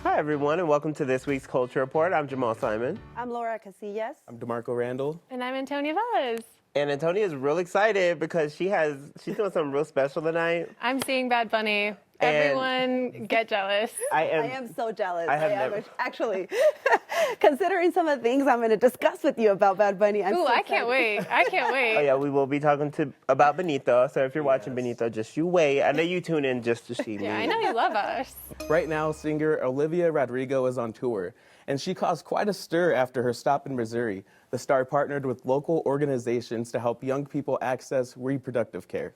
Hi, everyone, and welcome to this week's Culture Report. I'm Jamal Simon. I'm Laura Casillas. I'm DeMarco Randall. And I'm Antonia Velez. And Antonia is real excited because she's doing something real special tonight. I'm seeing Bad Bunny. Everyone get jealous. I am so jealous. I am actually, considering some of the things I'm going to discuss with you about Bad Bunny. I can't wait. I can't wait. Oh, yeah, we will be talking about Benito. So if you're watching Benito, just you wait. I know you tune in just to see me. Yeah, I know you love us. Right now, singer Olivia Rodrigo is on tour, and she caused quite a stir after her stop in Missouri. The star partnered with local organizations to help young people access reproductive care.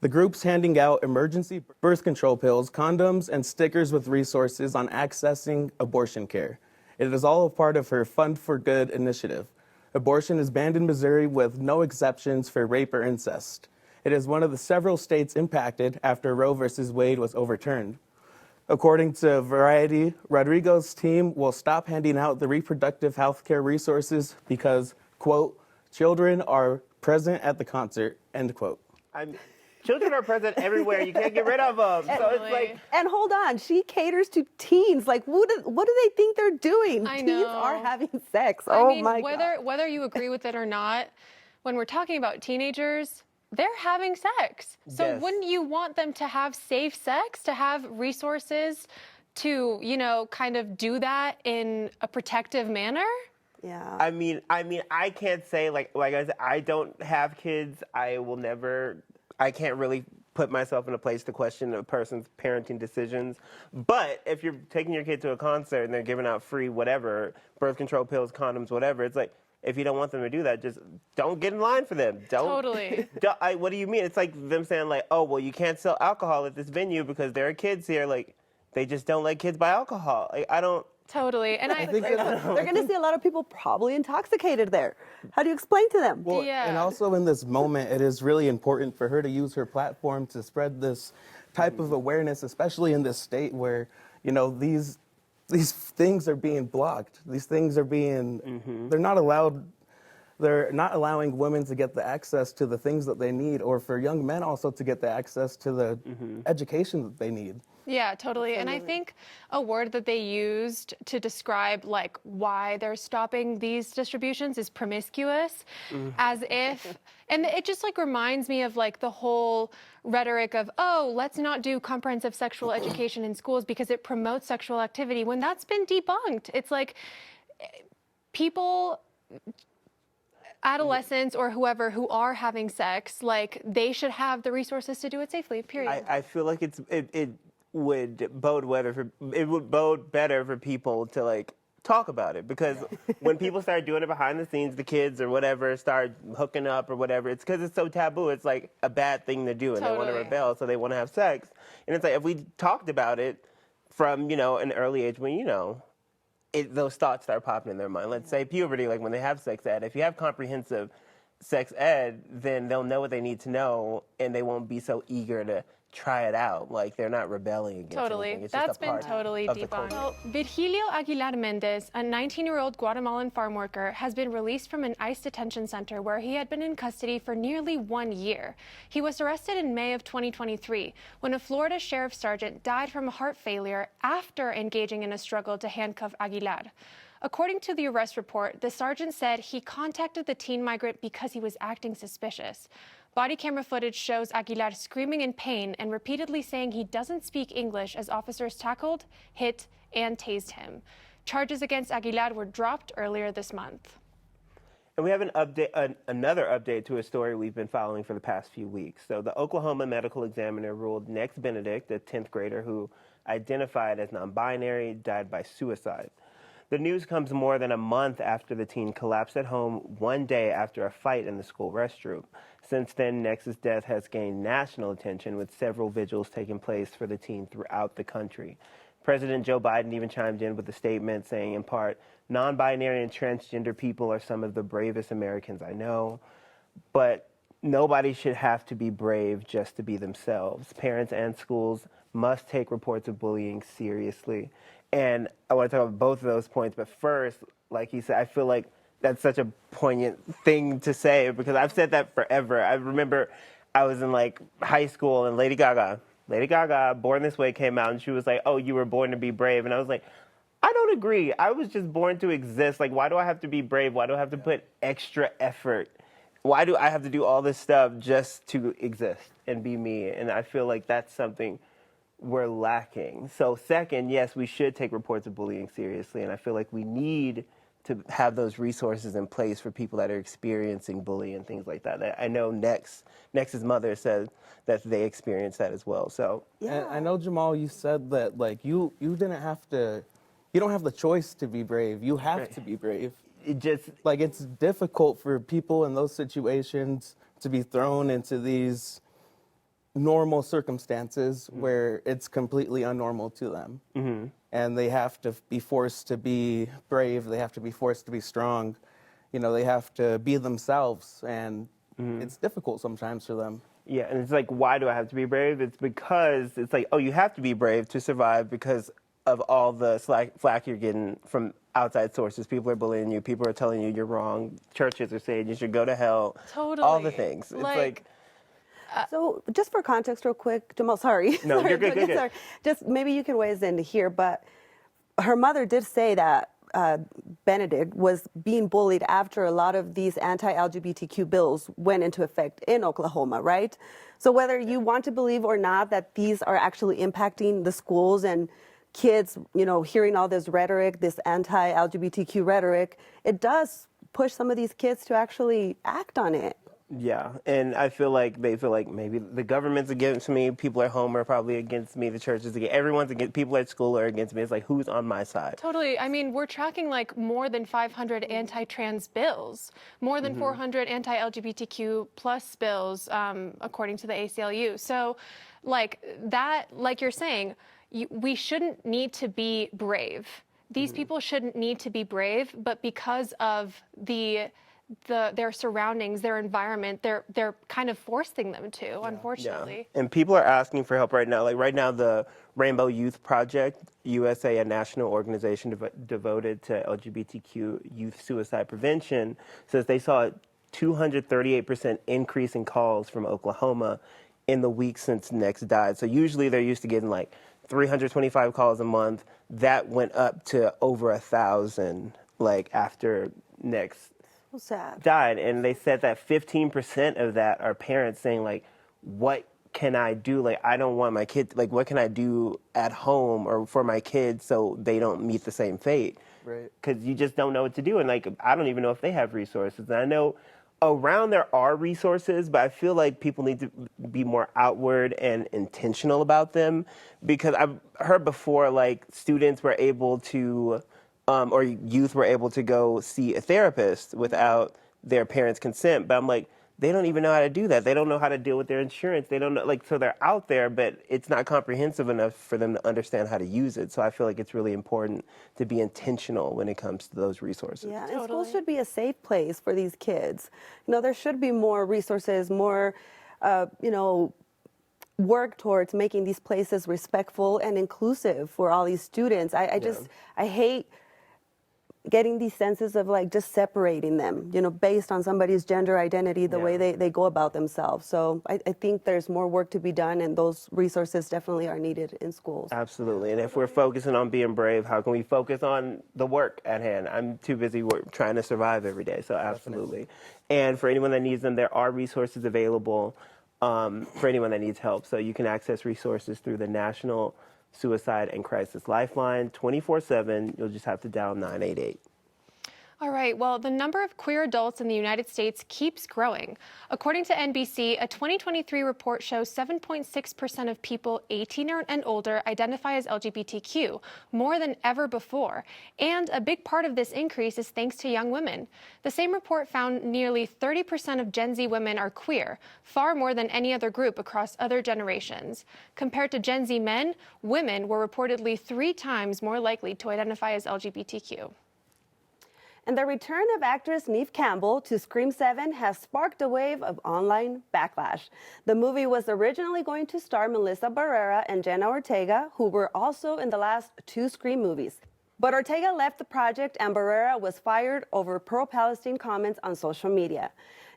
The group's handing out emergency birth control pills, condoms, and stickers with resources on accessing abortion care. It is all a part of her Fund for Good initiative. Abortion is banned in Missouri with no exceptions for rape or incest. It is one of the several states impacted after Roe v. Wade was overturned. According to Variety, Rodrigo's team will stop handing out the reproductive health care resources because, quote, children are present at the concert, end quote. Children are present everywhere. You can't get rid of them. So it's like... And hold on, she caters to teens. Like, what do they think they're doing? I Teens know. are having sex. My God. Whether you agree with it or not, when we're talking about teenagers, they're having sex. So Yes. Wouldn't you want them to have safe sex, to have resources to, kind of do that in a protective manner? Yeah. I mean, I can't say, like I said, I don't have kids. I can't really put myself in a place to question a person's parenting decisions. But if you're taking your kid to a concert and they're giving out free whatever, birth control pills, condoms, whatever, it's like, if you don't want them to do that, just don't get in line for them. Totally. What do you mean? It's like them saying, like, oh, well, you can't sell alcohol at this venue because there are kids here. Like, they just don't let kids buy alcohol. Like, I don't... Totally. And they're going to see a lot of people probably intoxicated there. How do you explain to them? Well, Yeah. and also in this moment, it is really important for her to use her platform to spread this type of awareness, especially in this state where, these things are being blocked. These things are being, they're not allowing women to get the access to the things that they need, or for young men also to get the access to the education that they need. Yeah, totally. And I think a word that they used to describe like why they're stopping these distributions is promiscuous, as if, and it just like reminds me of like the whole rhetoric of, oh, let's not do comprehensive sexual education in schools because it promotes sexual activity, when that's been debunked. It's like people, adolescents or whoever who are having sex, like they should have the resources to do it safely, period. I feel like it would bode better for people to like talk about it, because when people start doing it behind the scenes, the kids or whatever start hooking up or whatever, it's because it's so taboo. It's like a bad thing to do, and they want to rebel, so they want to have sex. And it's like, if we talked about it from an early age, when those thoughts start popping in their mind. Let's say puberty, like when they have sex ed. If you have comprehensive sex ed, then they'll know what they need to know, and they won't be so eager to try it out. Like, they're not rebelling against anything. It's That's just a been part totally of the debunked. culture. Well, Virgilio Aguilar Mendez, a 19-year-old Guatemalan farm worker, has been released from an ICE detention center where he had been in custody for nearly 1 year. He was arrested in May of 2023 when a Florida sheriff sergeant died from a heart failure after engaging in a struggle to handcuff Aguilar. According to the arrest report, the sergeant said he contacted the teen migrant because he was acting suspicious. Body camera footage shows Aguilar screaming in pain and repeatedly saying he doesn't speak English as officers tackled, hit, and tased him. Charges against Aguilar were dropped earlier this month. And we have another update to a story we've been following for the past few weeks. So the Oklahoma medical examiner ruled Next Benedict, a 10th grader who identified as non-binary, died by suicide. The news comes more than a month after the teen collapsed at home one day after a fight in the school restroom. Since then, Nex's death has gained national attention, with several vigils taking place for the teen throughout the country. President Joe Biden even chimed in with a statement saying, in part, "Non-binary and transgender people are some of the bravest Americans I know, but nobody should have to be brave just to be themselves. Parents and schools must take reports of bullying seriously." And I want to talk about both of those points. But first, like he said, I feel like that's such a poignant thing to say, because I've said that forever. I remember I was in like high school and Lady Gaga Lady Gaga, Born This Way came out, and she was like, oh, you were born to be brave. And I was like, I don't agree. I was just born to exist. Like, why do I have to be brave? Why do I have to put extra effort? Why do I have to do all this stuff just to exist and be me? And I feel like that's something we're lacking. So second, yes, we should take reports of bullying seriously. And I feel like we need to have those resources in place for people that are experiencing bullying and things like that. I know Nex's mother said that they experienced that as well. So And I know, Jamal, you said that like you didn't have to, you don't have the choice to be brave. You have to be brave. it just, Like, it's difficult for people in those situations to be thrown into these normal circumstances where it's completely unnormal to them. And they have to be forced to be brave. They have to be forced to be strong. You know, they have to be themselves. And it's difficult sometimes for them. yeah, and it's like, why do I have to be brave? It's because it's like, oh, you have to be brave to survive because of all the flack you're getting from outside sources. People are bullying you. People are telling you you're wrong. Churches are saying you should go to hell. Totally. All the things. It's like So just for context real quick, Jamal, sorry. No, Sorry, you're good, good. sorry. Just maybe you can weigh us in here, but her mother did say that Benedict was being bullied after a lot of these anti-LGBTQ bills went into effect in Oklahoma, right? So whether you want to believe or not that these are actually impacting the schools and kids, you know, hearing all this rhetoric, this anti-LGBTQ rhetoric, it does push some of these kids to actually act on it. yeah, and I feel like they feel like maybe the government's against me. People at home are probably against me. The church is against. Everyone's against. People at school are against me. It's like, who's on my side? Totally. I mean, we're tracking like more than 500 anti-trans bills, more than 400 anti-LGBTQ plus bills, according to the ACLU. So, like that, like you're saying, we shouldn't need to be brave. These people shouldn't need to be brave, but because of their surroundings, their environment, they're kind of forcing them to, unfortunately. Yeah. And people are asking for help right now. Like right now, the Rainbow Youth Project USA, a national organization devoted to LGBTQ youth suicide prevention, says they saw a 238% increase in calls from Oklahoma in the week since Nex died. So usually they're used to getting like 325 calls a month. That went up to over 1,000 like after Nex So sad. died. And they said that 15% of that are parents saying like, what can I do? Like, I don't want my kid, like, what can I do at home or for my kids so they don't meet the same fate? Right. Because you just don't know what to do. And like, I don't even know if they have resources. And I know around there are resources, but I feel like people need to be more outward and intentional about them, because I've heard before like students were able to or youth were able to go see a therapist without their parents' consent. But I'm like, they don't even know how to do that. They don't know how to deal with their insurance. They don't know, like, so they're out there, but it's not comprehensive enough for them to understand how to use it. So I feel like it's really important to be intentional when it comes to those resources. Yeah, and Totally. schools should be a safe place for these kids. You know, there should be more resources, more, work towards making these places respectful and inclusive for all these students. I hate getting these senses of like just separating them, you know, based on somebody's gender identity, the way they go about themselves. So I think there's more work to be done, and those resources definitely are needed in schools. Absolutely. And if we're focusing on being brave, how can we focus on the work at hand? I'm too busy trying to survive every day. So absolutely. And for anyone that needs them, there are resources available for anyone that needs help. So you can access resources through the National Suicide and Crisis Lifeline 24/7. You'll just have to dial 988. All right, well, the number of queer adults in the United States keeps growing. According to NBC, a 2023 report shows 7.6% of people 18 and older identify as LGBTQ, more than ever before. And a big part of this increase is thanks to young women. The same report found nearly 30% of Gen Z women are queer, far more than any other group across other generations. Compared to Gen Z men, women were reportedly 3 times more likely to identify as LGBTQ. And the return of actress Neve Campbell to Scream 7 has sparked a wave of online backlash. The movie was originally going to star Melissa Barrera and Jenna Ortega, who were also in the last 2 Scream movies. But Ortega left the project and Barrera was fired over pro-Palestine comments on social media.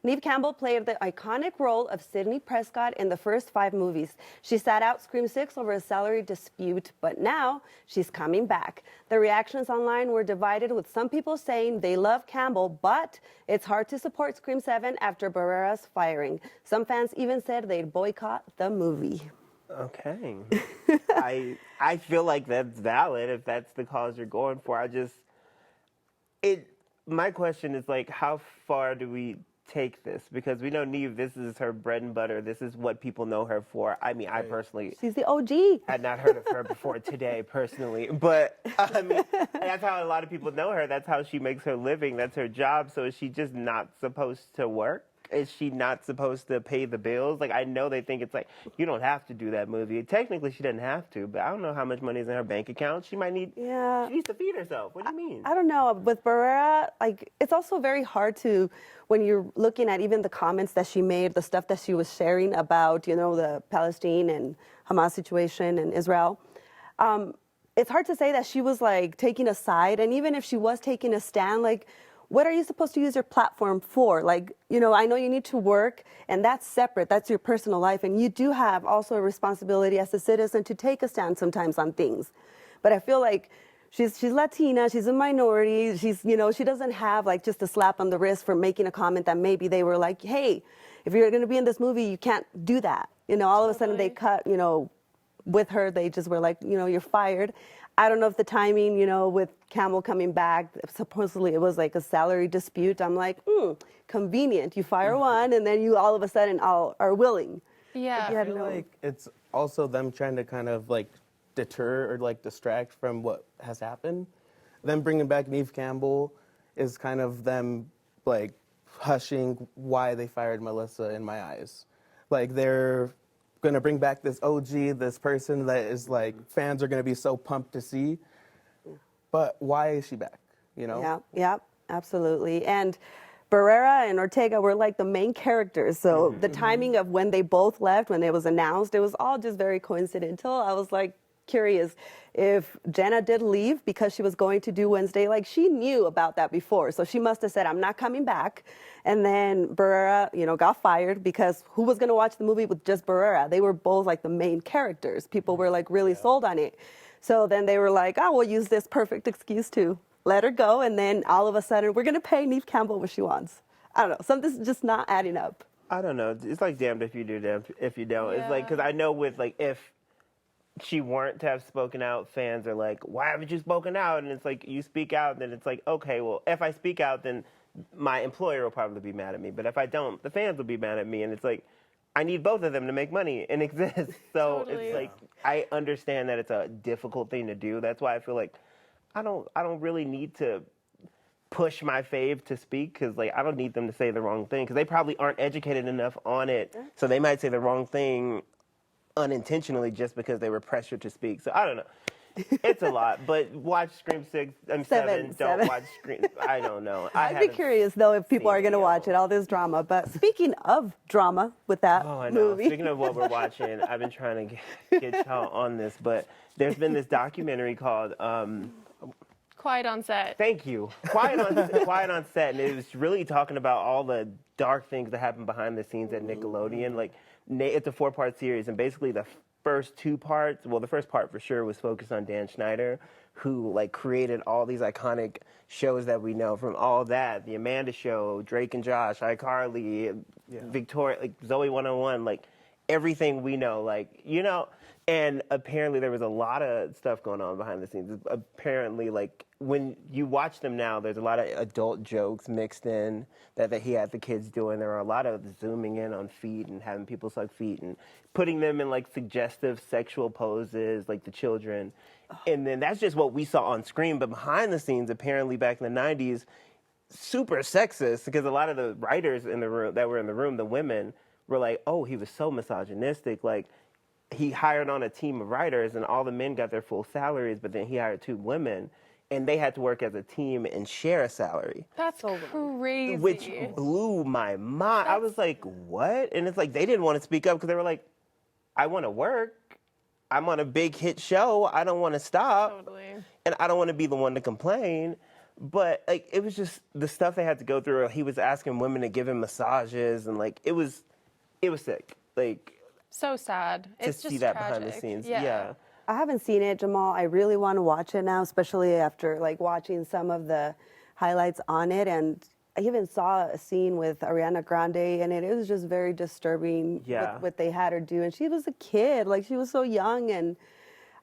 Neve Campbell played the iconic role of Sidney Prescott in the first 5 movies. She sat out Scream 6 over a salary dispute, but now she's coming back. The reactions online were divided, with some people saying they love Campbell, but it's hard to support Scream 7 after Barrera's firing. Some fans even said they'd boycott the movie. Okay. I feel like that's valid if that's the cause you're going for. My question is, like, how far do we take this? Because we know Neve, this is her bread and butter. This is what people know her for. I mean, I personally... She's the OG. had not heard of her before today, personally. But, I mean, that's how a lot of people know her. That's how she makes her living. That's her job. So is she just not supposed to work? Is she not supposed to pay the bills? Like, I know they think it's like, you don't have to do that movie. Technically, she doesn't have to, but I don't know how much money is in her bank account. She might need, Yeah. she needs to feed herself. What do you mean? I don't know. With Barrera, like, it's also very hard to, when you're looking at even the comments that she made, the stuff that she was sharing about, you know, the Palestine and Hamas situation in Israel. It's hard to say that she was, like, taking a side. And even if she was taking a stand, like, what are you supposed to use your platform for? Like, you know, I know you need to work, and that's separate. That's your personal life. And you do have also a responsibility as a citizen to take a stand sometimes on things. But I feel like she's Latina, she's a minority, you know, she doesn't have, like, just a slap on the wrist for making a comment that maybe they were like, hey, if you're going to be in this movie, you can't do that. You know, all of a sudden they cut, you know, with her, they just were like, you know, you're fired. I don't know if the timing, you know, with Campbell coming back, supposedly it was like a salary dispute. I'm like, convenient. You fire one, and then you all of a sudden are willing. Yeah. I feel like it's also them trying to kind of like deter or like distract from what has happened. Them bringing back Neve Campbell is kind of them like hushing why they fired Melissa in my eyes. Like they're going to bring back this OG, this person that is like fans are going to be so pumped to see. But why is she back? You know? Yeah, absolutely. And Barrera and Ortega were like the main characters. So the timing of when they both left, when it was announced, it was all just very coincidental. I was like curious if Jenna did leave because she was going to do Wednesday. Like she knew about that before. So she must have said, I'm not coming back. And then Barrera, you know, got fired because who was going to watch the movie with just Barrera? They were both like the main characters. People were like really sold on it. So then they were like, oh, we'll use this perfect excuse to let her go. And then all of a sudden, we're going to pay Neve Campbell what she wants. I don't know. Something's just not adding up. I don't know. It's like damned if you do, damned if you don't. Yeah. It's like, because I know with like, if she weren't to have spoken out, fans are like, why haven't you spoken out? And it's like, you speak out, then it's like, okay, well, if I speak out, then my employer will probably be mad at me. But if I don't, the fans will be mad at me. And it's like, I need both of them to make money and exist. So Totally. It's like, I understand that it's a difficult thing to do. That's why I feel like I don't really need to push my fave to speak, because like I don't need them to say the wrong thing, because they probably aren't educated enough on it. So they might say the wrong thing unintentionally just because they were pressured to speak. So I don't know. It's a lot, but watch Scream 6 and 7. Don't watch Scream. I don't know. I'd be curious, though, if people are going to watch it, all this drama. But speaking of drama with that Oh, I know. movie. Speaking of what we're watching, I've been trying to get y'all on this, but there's been this documentary called Quiet on Set. Thank you. Quiet on Set, and it was really talking about all the dark things that happen behind the scenes at Nickelodeon. Like, it's a 4-part series, and basically the first 2 parts, well, the first part for sure was focused on Dan Schneider, who like created all these iconic shows that we know from all that, The Amanda Show, Drake and Josh, iCarly, Victoria, like Zoe 101, like everything we know, like, you know. And apparently there was a lot of stuff going on behind the scenes. Apparently, like, when you watch them now, there's a lot of adult jokes mixed in that he had the kids doing. There are a lot of zooming in on feet and having people suck feet and putting them in, like, suggestive sexual poses, like the children. And then that's just what we saw on screen. But behind the scenes, apparently back in the 90s, super sexist, because a lot of the writers in the room that were in the room, the women, were like, oh, he was so misogynistic. Like, he hired on a team of writers, and all the men got their full salaries, but then he hired 2 women, and they had to work as a team and share a salary. That's crazy. Which blew my mind. I was like, what? And it's like, they didn't want to speak up because they were like, I want to work. I'm on a big hit show. I don't want to stop. Totally. And I don't want to be the one to complain. But like it was just the stuff they had to go through. He was asking women to give him massages, and like it was sick. Like So sad. to It's see just that tragic. behind the scenes. Yeah. I haven't seen it, Jamal. I really want to watch it now, especially after like watching some of the highlights on it. And I even saw a scene with Ariana Grande, and it was just very disturbing what they had her do. And she was a kid, like she was so young. And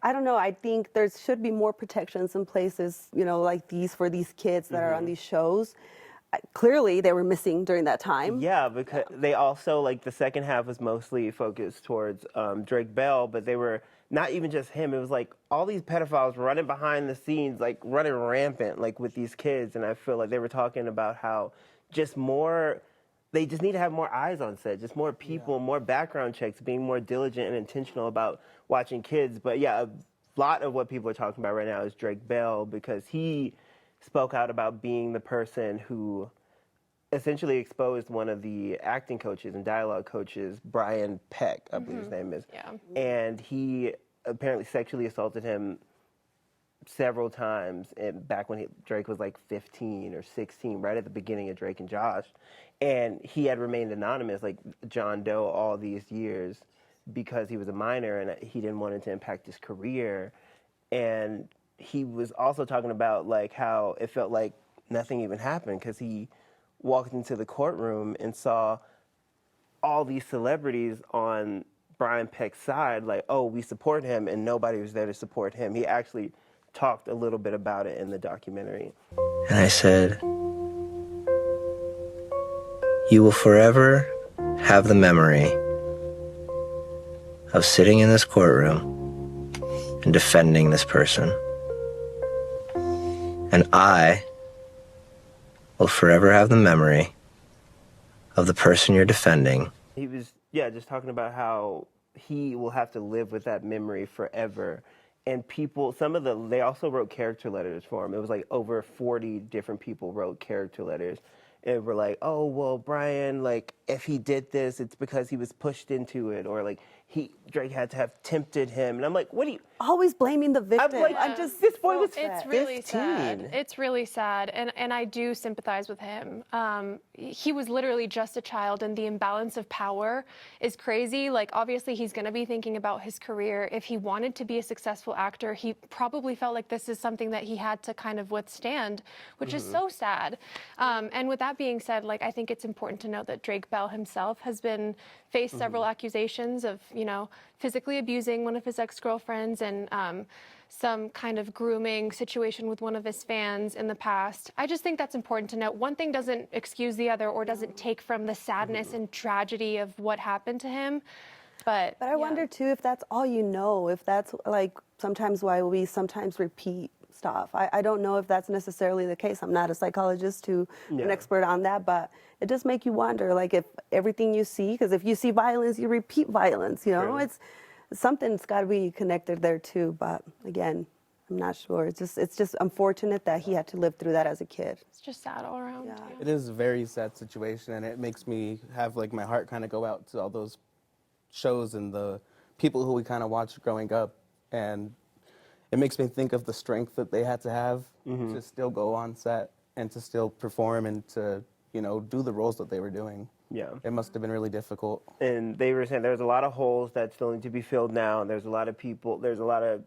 I don't know, I think there should be more protections in places, you know, like these for these kids that are on these shows. Clearly, they were missing during that time. Yeah, because they also, like, the second half was mostly focused towards Drake Bell, but they were not even just him. It was like all these pedophiles running behind the scenes, like running rampant, like with these kids. And I feel like they were talking about how they just need to have more eyes on set, just more people, more background checks, being more diligent and intentional about watching kids. But yeah, a lot of what people are talking about right now is Drake Bell, because he spoke out about being the person who essentially exposed one of the acting coaches and dialogue coaches, Brian Peck, I believe his name is. Yeah. And he apparently sexually assaulted him several times back when Drake was like 15 or 16, right at the beginning of Drake and Josh. And he had remained anonymous, like John Doe, all these years because he was a minor and he didn't want it to impact his career. And he was also talking about like how it felt like nothing even happened because he walked into the courtroom and saw all these celebrities on Brian Peck's side, like, oh, we support him, and nobody was there to support him. He actually talked a little bit about it in the documentary. And I said, you will forever have the memory of sitting in this courtroom and defending this person. And I will forever have the memory of the person you're defending. He was, just talking about how he will have to live with that memory forever. And people, they also wrote character letters for him. It was like over 40 different people wrote character letters. And were like, oh, well, Brian, like, if he did this, it's because he was pushed into it. Or like, Drake had to have tempted him. And I'm like, what do you... Always blaming the victim. I'm just, this boy was It's 15. really sad. It's really sad, and I do sympathize with him. He was literally just a child, and the imbalance of power is crazy. Like, obviously, he's going to be thinking about his career. If he wanted to be a successful actor, he probably felt like this is something that he had to kind of withstand, which is so sad. And with that being said, like, I think it's important to note that Drake Bell himself has been faced several accusations of, you know, physically abusing one of his ex-girlfriends and some kind of grooming situation with one of his fans in the past. I just think that's important to note. One thing doesn't excuse the other or doesn't take from the sadness and tragedy of what happened to him. But I wonder, too, if that's all you know, if that's, like, sometimes why we sometimes repeat stuff. I don't know if that's necessarily the case. I'm not a psychologist an expert on that, but it does make you wonder, like, if everything you see, because if you see violence, you repeat violence, you know? It's something's got to be connected there, too, but again, I'm not sure. It's just unfortunate that he had to live through that as a kid. it's just sad all around. Yeah. It is a very sad situation, and it makes me have like my heart kind of go out to all those shows and the people who we kind of watched growing up, and it makes me think of the strength that they had to have to still go on set and to still perform and to, you know, do the roles that they were doing. Yeah. It must have been really difficult. And they were saying there's a lot of holes that still need to be filled now, and there's a lot of people, there's a lot of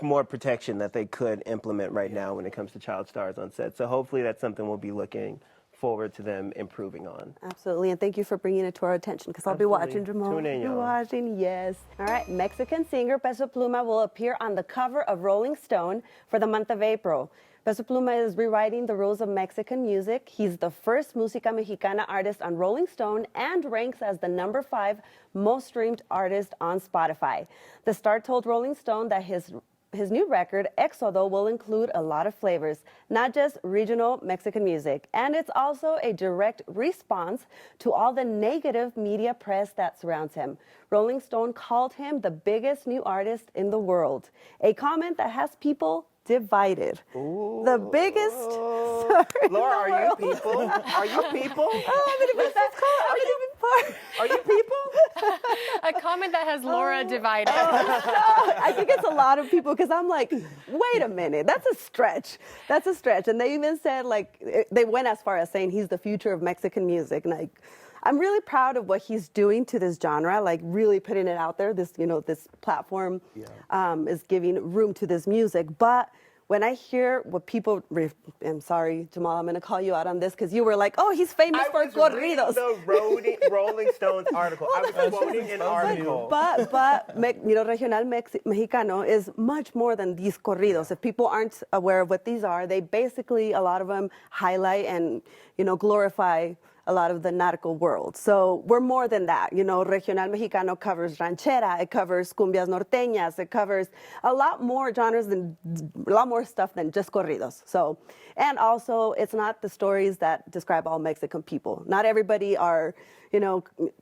more protection that they could implement right now when it comes to child stars on set. So hopefully that's something we'll be looking forward to them improving on. Absolutely, and thank you for bringing it to our attention, because I'll be watching, Jamal. Tune in, Be y'all. watching, yes. All right, Mexican singer Peso Pluma will appear on the cover of Rolling Stone for the month of April. Peso Pluma is rewriting the rules of Mexican music. He's the first Música Mexicana artist on Rolling Stone and ranks as the #5 most streamed artist on Spotify. The star told Rolling Stone that his new record, Éxodo, will include a lot of flavors, not just regional Mexican music. And it's also a direct response to all the negative media press that surrounds him. Rolling Stone called him the biggest new artist in the world, a comment that has people divided. Ooh. The biggest story in Laura, the are world. you people? Are you people? Oh, I'm gonna be that. Are you people? A comment that has Laura divided. I think it's a lot of people because I'm like, wait a minute, that's a stretch. That's a stretch. And they even said, like, they went as far as saying he's the future of Mexican music. And I'm really proud of what he's doing to this genre, like really putting it out there. This, this platform is giving room to this music. But when I hear what people, I'm sorry, Jamal, I'm going to call you out on this because you were like, oh, he's famous for corridos. The Rolling Stones article. I was quoting an article. But Regional Mexicano is much more than these corridos. If people aren't aware of what these are, they basically, a lot of them highlight and, glorify a lot of the narco world. So we're more than that. Regional Mexicano covers ranchera, it covers cumbias norteñas, it covers a lot more genres a lot more stuff than just corridos. So, and also it's not the stories that describe all Mexican people. Not everybody are,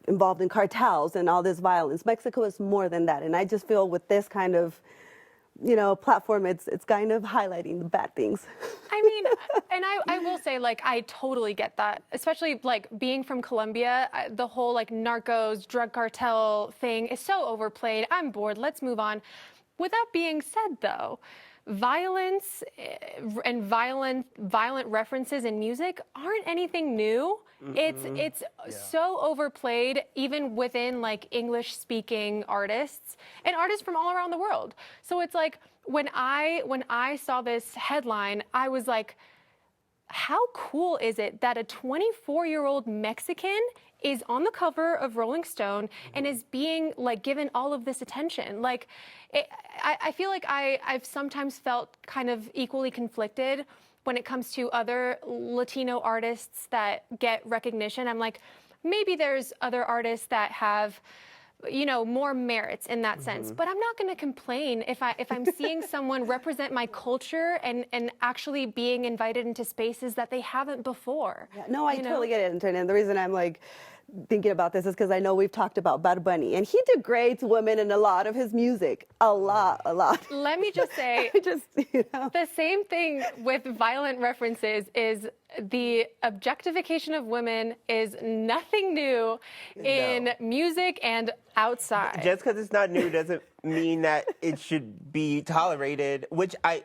involved in cartels and all this violence. Mexico is more than that. And I just feel with this kind of platform, it's kind of highlighting the bad things. I mean, and I will say, like, I totally get that, especially like being from Colombia, the whole like narcos, drug cartel thing is so overplayed. I'm bored. Let's move on. With that being said, though, violence and violent references in music aren't anything new. It's so overplayed, even within like English speaking artists and artists from all around the world. So it's like when I saw this headline, I was like, how cool is it that a 24-year-old Mexican is on the cover of Rolling Stone and is being like given all of this attention? Like, I feel like I've sometimes felt kind of equally conflicted when it comes to other Latino artists that get recognition. I'm like, maybe there's other artists that have, more merits in that sense. But I'm not going to complain if I'm seeing someone represent my culture and actually being invited into spaces that they haven't before. Yeah, no, I totally get it, and the reason I'm like thinking about this is because I know we've talked about Bad Bunny, and he degrades women in a lot of his music. A lot. Let me just say, the same thing with violent references is the objectification of women is nothing new in music and outside. Just because it's not new doesn't mean that it should be tolerated, which I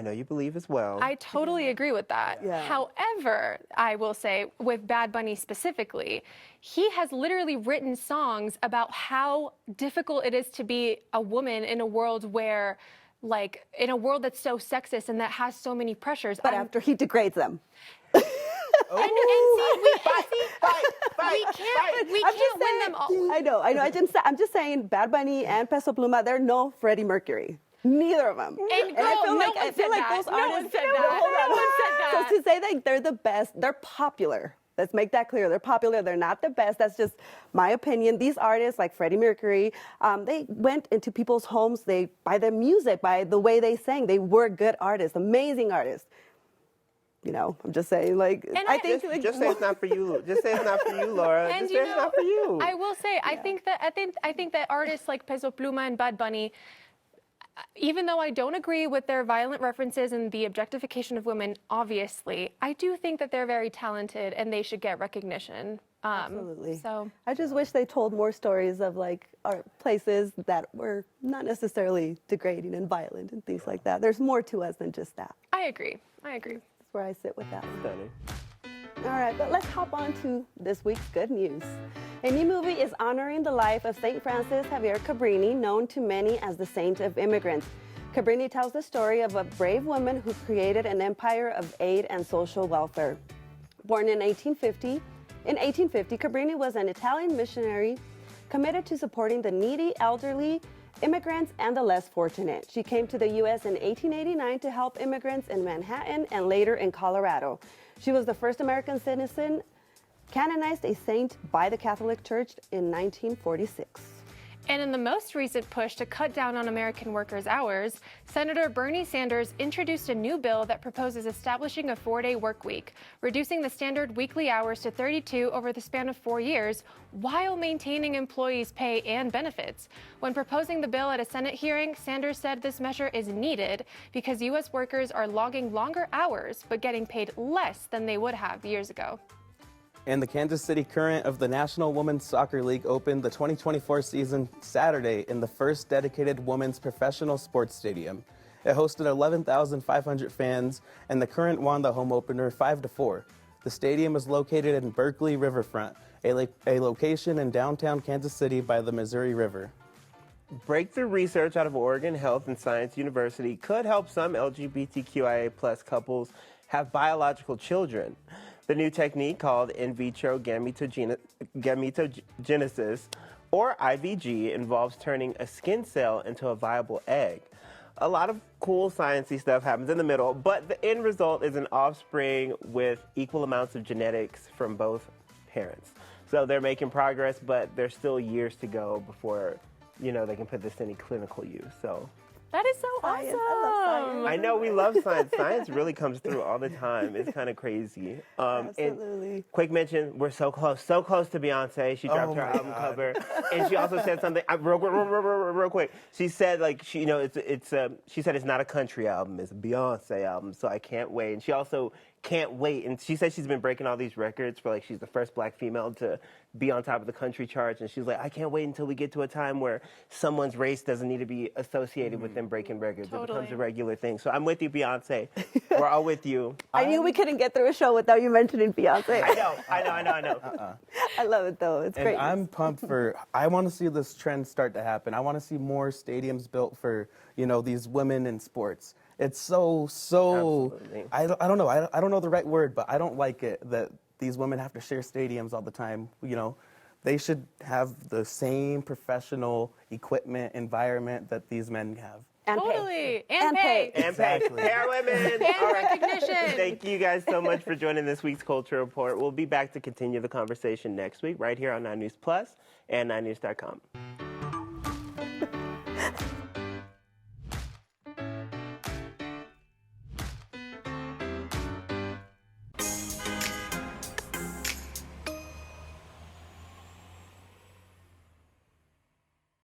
know you believe as well. I totally agree with that. Yeah. However, I will say with Bad Bunny specifically, he has literally written songs about how difficult it is to be a woman in a world where, like, in a world that's so sexist and that has so many pressures. But after he degrades them. And see, we can't win them all. I know. I'm just saying, Bad Bunny and Peso Pluma, they're no Freddie Mercury. Neither of them. And girl, I feel like those artists. No one said that. So to say that they're the best, they're popular. Let's make that clear. They're popular. They're not the best. That's just my opinion. These artists, like Freddie Mercury, they went into people's homes. By their music, by the way they sang, they were good artists, amazing artists. I'm just saying, like, And I think just say it's not for you. Just say it's not for you, Laura. And Just say it's not for you. I will say, I think that artists like Peso Pluma and Bad Bunny, even though I don't agree with their violent references and the objectification of women, obviously, I do think that they're very talented and they should get recognition. Absolutely. So I just wish they told more stories of like art places that were not necessarily degrading and violent and things like that. There's more to us than just that. I agree. That's where I sit with that one. Stunning. All right, but let's hop on to this week's good news. A new movie is honoring the life of St. Francis Xavier Cabrini, known to many as the Saint of Immigrants. Cabrini tells the story of a brave woman who created an empire of aid and social welfare. Born in 1850, Cabrini was an Italian missionary committed to supporting the needy, elderly, immigrants, and the less fortunate. She came to the U.S. in 1889 to help immigrants in Manhattan and later in Colorado. She was the first American citizen canonized a saint by the Catholic Church in 1946. And in the most recent push to cut down on American workers' hours, Senator Bernie Sanders introduced a new bill that proposes establishing a 4-day work week, reducing the standard weekly hours to 32 over the span of 4 years, while maintaining employees' pay and benefits. When proposing the bill at a Senate hearing, Sanders said this measure is needed because U.S. workers are logging longer hours but getting paid less than they would have years ago. And the Kansas City Current of the National Women's Soccer League opened the 2024 season Saturday in the first dedicated women's professional sports stadium. It hosted 11,500 fans, and the Current won the home opener 5-4. The stadium is located in Berkeley Riverfront, a location in downtown Kansas City by the Missouri River. Breakthrough research out of Oregon Health and Science University could help some LGBTQIA+ couples have biological children. The new technique, called in vitro gametogenesis, or IVG, involves turning a skin cell into a viable egg. A lot of cool sciencey stuff happens in the middle, but the end result is an offspring with equal amounts of genetics from both parents. So they're making progress, but there's still years to go before, they can put this to any clinical use. So That is so Science. awesome. I love science. I know we love science. Science really comes through all the time. It's kind of crazy. Absolutely. And quick mention, we're so close to Beyonce. She dropped her album cover, and she also said something real quick. She said she said it's not a country album, it's a Beyonce album. So I can't wait. And she also can't wait. And she said she's been breaking all these records for she's the first black female to be on top of the country charts. And she's like, I can't wait until we get to a time where someone's race doesn't need to be associated with them breaking records. It becomes a regular thing. So I'm with you, Beyonce. We're all with you. I knew we couldn't get through a show without you mentioning Beyonce. I know. I love it though. It's great. And I'm pumped I want to see this trend start to happen. I want to see more stadiums built for, these women in sports. It's so Absolutely. I don't know. I don't know the right word, but I don't like it that these women have to share stadiums all the time. They should have the same professional equipment environment that these men have. And Totally. pay. And pay. And Exactly. Pair women. And All right. recognition. Thank you guys so much for joining this week's Culture Report. We'll be back to continue the conversation next week right here on 9 News Plus and 9news.com.